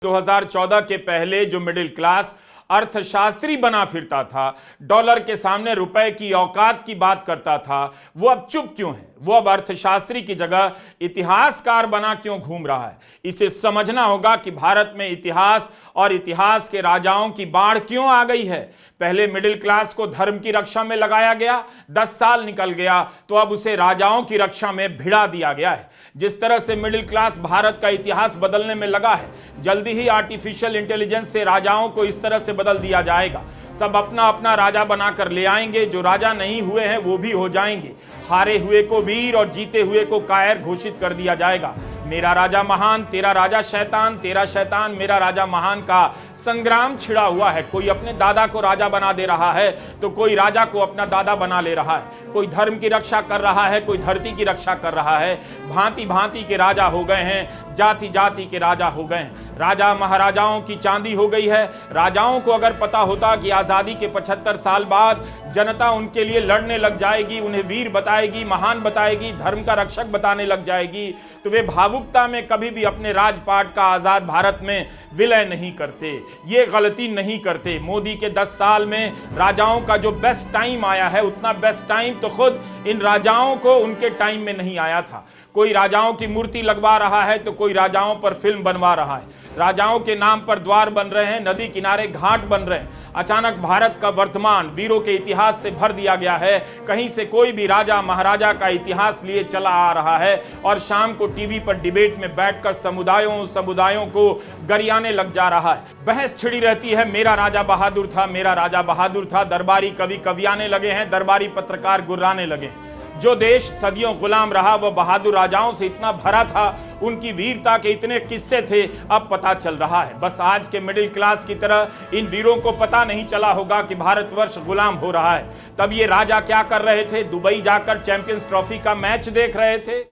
2014 के पहले जो मिडिल क्लास अर्थशास्त्री बना फिरता था, डॉलर के सामने रुपए की औकात की बात करता था, वो अब चुप क्यों है? वो अब अर्थशास्त्री की जगह इतिहासकार बना क्यों घूम रहा है? इसे समझना होगा कि भारत में इतिहास और इतिहास के राजाओं की बाढ़ क्यों आ गई है। पहले मिडिल क्लास को धर्म की रक्षा में लगाया गया, 10 साल निकल गया तो अब उसे राजाओं की रक्षा में भिड़ा दिया गया है। जिस तरह से मिडिल क्लास भारत का इतिहास बदलने में लगा है, जल्दी ही आर्टिफिशियल इंटेलिजेंस से राजाओं को इस तरह से बदल दिया जाएगा। सब अपना अपना राजा बनाकर ले आएंगे, जो राजा नहीं हुए हैं वो भी हो जाएंगे। हारे हुए को वीर और जीते हुए को कायर घोषित कर दिया जाएगा। मेरा राजा महान, तेरा राजा शैतान, तेरा शैतान मेरा राजा महान का संग्राम छिड़ा हुआ है। कोई अपने दादा को राजा बना दे रहा है तो कोई राजा को अपना दादा बना ले रहा है। कोई धर्म की रक्षा कर रहा है, कोई धरती की रक्षा कर रहा है। भांति भांति के राजा हो गए हैं, जाति जाति के राजा हो गए हैं। राजा महाराजाओं की चांदी हो गई है। राजाओं को अगर पता होता कि आजादी के 75 साल बाद जनता उनके लिए लड़ने लग जाएगी, उन्हें वीर बताएगी, महान बताएगी, धर्म का रक्षक बताने लग जाएगी, तो वे भावुकता में कभी भी अपने राजपाट का आजाद भारत में विलय नहीं करते, ये गलती नहीं करते। मोदी के 10 साल में राजाओं का जो बेस्ट टाइम आया है, उतना बेस्ट टाइम तो खुद इन राजाओं को उनके टाइम में नहीं आया था। कोई राजाओं की मूर्ति लगवा रहा है तो कोई राजाओं पर फिल्म बनवा रहा है। राजाओं के नाम पर द्वार बन रहे हैं, नदी किनारे घाट बन रहे हैं। अचानक भारत का वर्तमान वीरों के इतिहास से भर दिया गया है। कहीं से कोई भी राजा महाराजा का इतिहास लिए चला आ रहा है और शाम को टीवी पर डिबेट में बैठकर समुदायों को गरियाने लग जा रहा है। बहस छिड़ी रहती है, मेरा राजा बहादुर था, मेरा राजा बहादुर था। दरबारी कवि कवियाने लगे हैं, दरबारी पत्रकार गुर्राने लगे हैं। जो देश सदियों गुलाम रहा वह बहादुर राजाओं से इतना भरा था, उनकी वीरता के इतने किस्से थे, अब पता चल रहा है। बस आज के मिडिल क्लास की तरह इन वीरों को पता नहीं चला होगा कि भारतवर्ष गुलाम हो रहा है। तब ये राजा क्या कर रहे थे? दुबई जाकर चैंपियंस ट्रॉफी का मैच देख रहे थे।